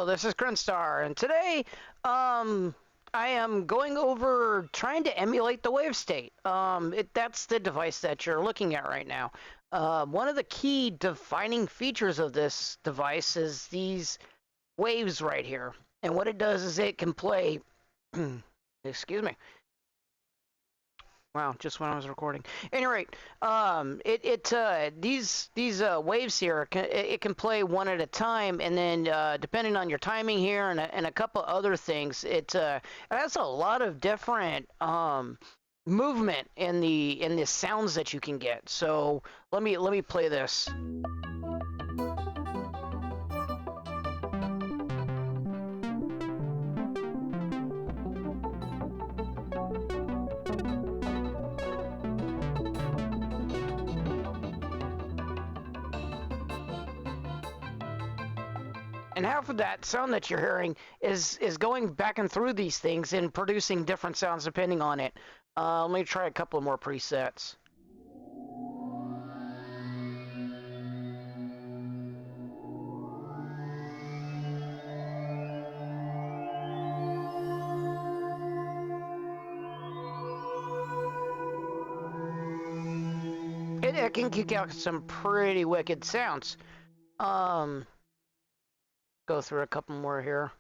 Hello, this is Krinstar, and today, I am going over trying to emulate the wavestate. That's the device that you're looking at right now. One of the key defining features of this device is these waves right here. And what it does is it can play, excuse me. Wow, just when I was recording. At any rate, these waves here it can play one at a time, and then depending on your timing here and a couple other things, it has a lot of different movement in the sounds that you can get. So let me play this. And half of that sound that you're hearing is going back and through these things and producing different sounds depending on it. Let me try a couple more presets. It can kick out some pretty wicked sounds. Go through a couple more here.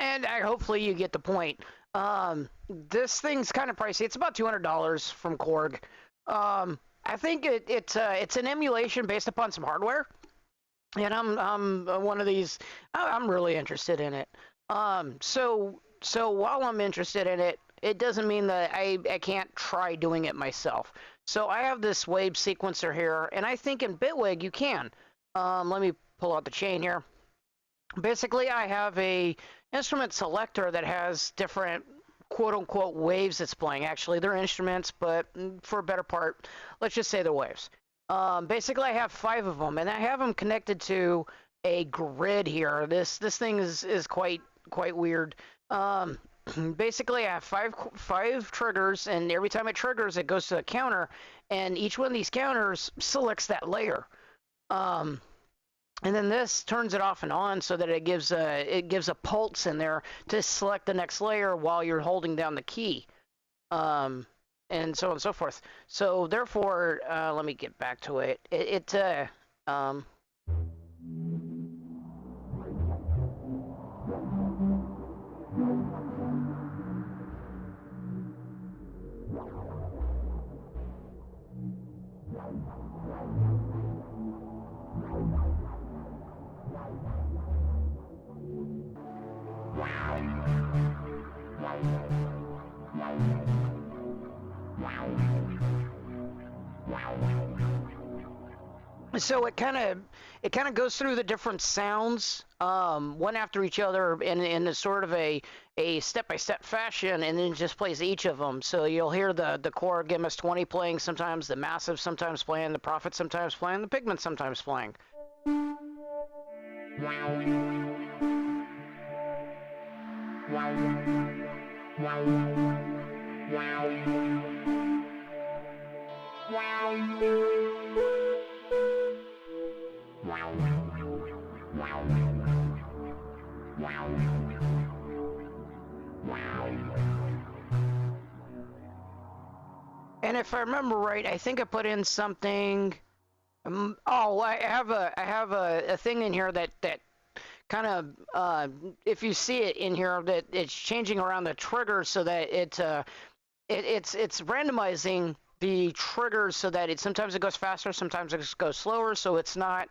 And hopefully you get the point. This thing's kind of pricey. It's about $200 from Korg. I think it's an emulation based upon some hardware, and I'm one of these. I'm really interested in it. So while I'm interested in it, it doesn't mean that I can't try doing it myself. So I have this wave sequencer here, and I think in Bitwig you can. Let me pull out the chain here. Basically, I have a instrument selector that has different quote-unquote waves it's playing. Actually, they're instruments, but for a better part, let's just say they're waves. Basically, I have 5 of them, and I have them connected to a grid here. This thing is quite weird. Basically, I have five triggers, and every time it triggers, it goes to a counter, and each one of these counters selects that layer. And then this turns it off and on so that it gives a pulse in there to select the next layer while you're holding down the key, and so on and so forth. So therefore, let me get back to it. So it kind of goes through the different sounds one after each other in a sort of a step-by-step fashion, and then just plays each of them. So you'll hear the Korg MS-20 playing sometimes, the Massive sometimes playing, the Prophet sometimes playing, the Pigment sometimes playing. And if I remember right, I think I put in something. Oh, I have a thing in here that kind of if you see it in here, that it's changing around the trigger so that it's randomizing the triggers so that sometimes it goes faster, sometimes it goes slower, so it's not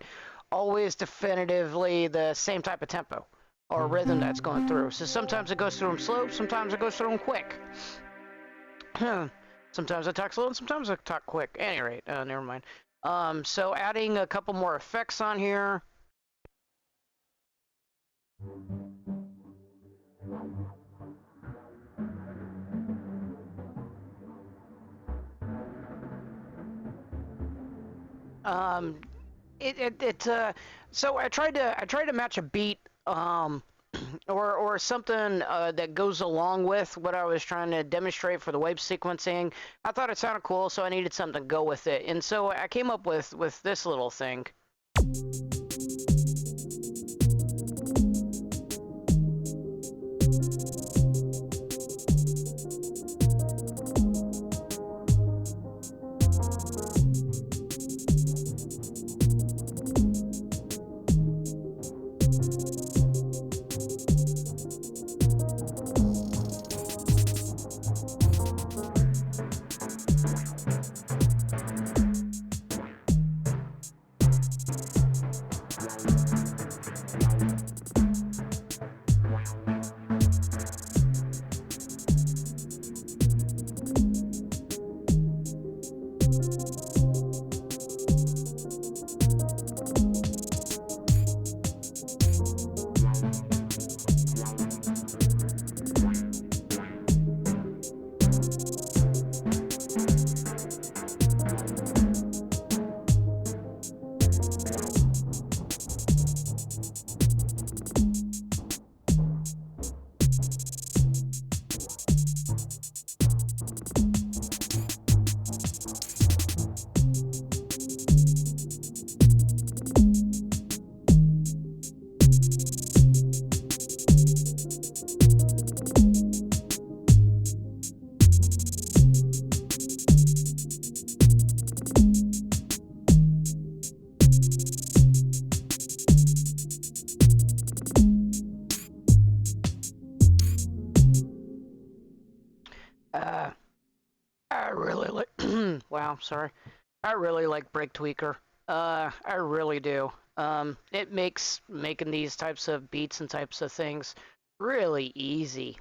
always definitively the same type of tempo or rhythm that's going through. So sometimes it goes through them slow, sometimes it goes through them quick. Sometimes I talk slow and sometimes I talk quick. At any rate, never mind. So adding a couple more effects on here. Um, so I tried to match a beat, or something that goes along with what I was trying to demonstrate for the wave sequencing. I thought it sounded cool, so I needed something to go with it, and so I came up with this little thing. Uh, I really like. Wow, sorry. I really like Break Tweaker. I really do. It makes making these types of beats and types of things really easy.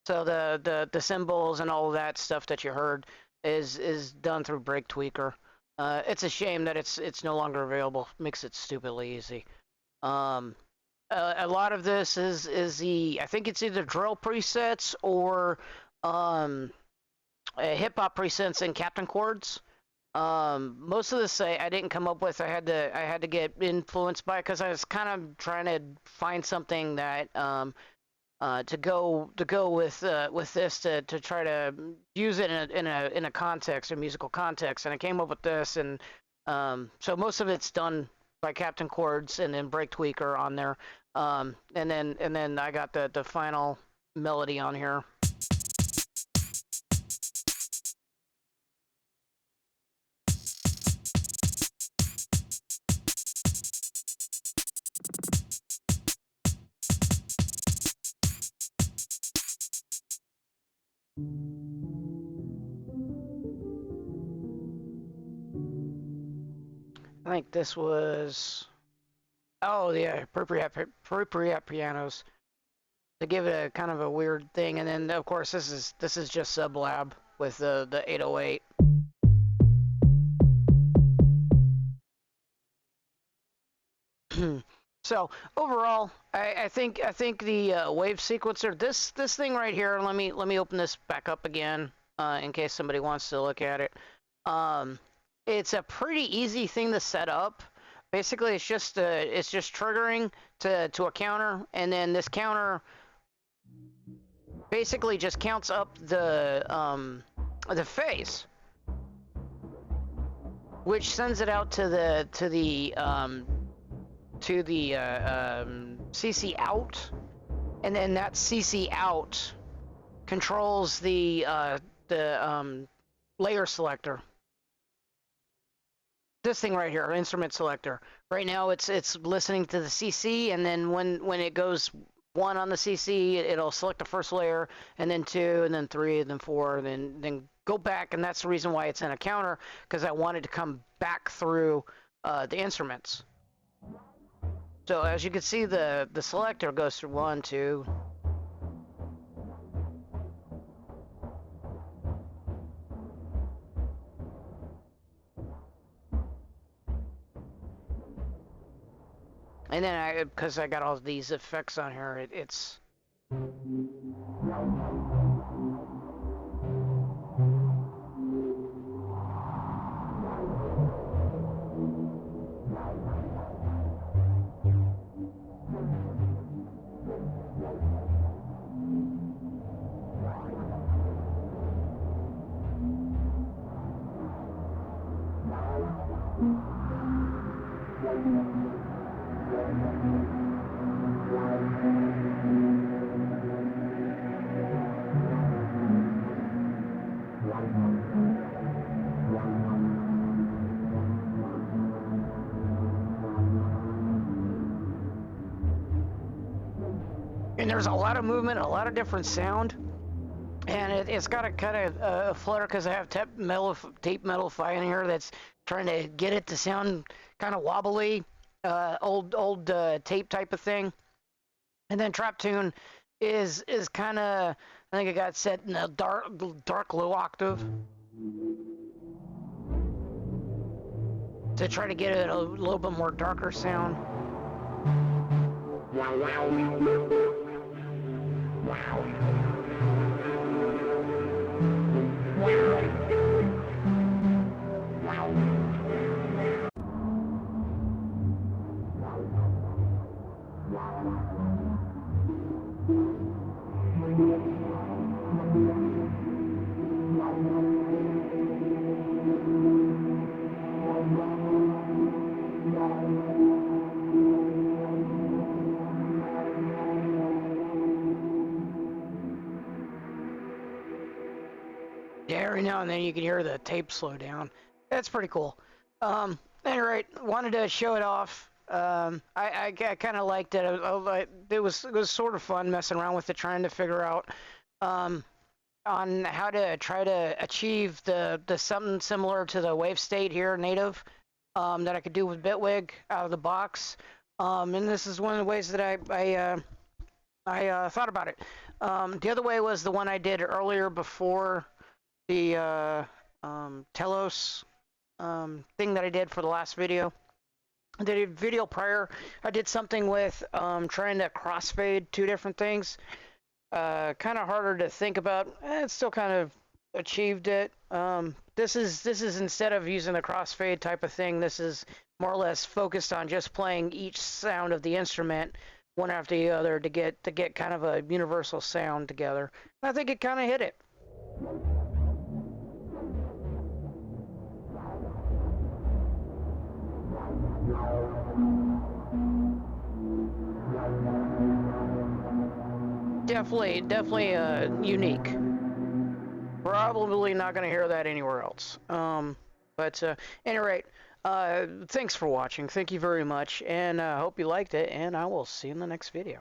So the symbols and all of that stuff that you heard is done through Break Tweaker. It's a shame that it's no longer available. Makes it stupidly easy. Um, a lot of this is the I think it's either drill presets or um, hip hop presets and Captain chords. Most of this I didn't come up with. I had to get influenced by because I was kind of trying to find something that to go with this to try to use it in a context, a musical context, and I came up with this, and so most of it's done by Captain Chords and then Break Tweaker on there, and then I got the final melody on here. I think this was yeah, appropriate pianos to give it a kind of a weird thing, and then of course this is just Sublab with the 808. So overall, I think the wave sequencer, this thing right here. Let me open this back up again in case somebody wants to look at it. Um, it's a pretty easy thing to set up. Basically, it's just triggering to a counter, and then this counter basically just counts up the phase, which sends it out to the CC out, and then that CC out controls the layer selector. This thing right here, instrument selector. Right now, it's listening to the CC, and then when it goes one on the CC, it'll select the first layer, and then two, and then three, and then four, and then go back, and that's the reason why it's in a counter, because I wanted to come back through the instruments. So as you can see, the selector goes through one, two. And then because I got all these effects on here, it's there's a lot of movement, a lot of different sound, and it's got a kind of a flutter because I have tape metalify in here that's trying to get it to sound kind of wobbly, old tape type of thing. And then trap tune is kind of, I think it got set in a dark low octave to try to get it a little bit more darker sound. Yeah, every now and then you can hear the tape slow down. That's pretty cool. Anyway, wanted to show it off. I kind of liked it. It was sort of fun messing around with it, trying to figure out on how to try to achieve the something similar to the wave state here native that I could do with Bitwig out of the box. And this is one of the ways that I thought about it. The other way was the one I did earlier before the Telos thing that I did for the last video. I did a video prior. I did something with trying to crossfade two different things. Kind of harder to think about. It still kind of achieved it. This is instead of using the crossfade type of thing, this is more or less focused on just playing each sound of the instrument one after the other to get kind of a universal sound together. And I think it kind of hit it. Definitely unique. Probably not going to hear that anywhere else. But at any rate, thanks for watching. Thank you very much, and I hope you liked it, and I will see you in the next video.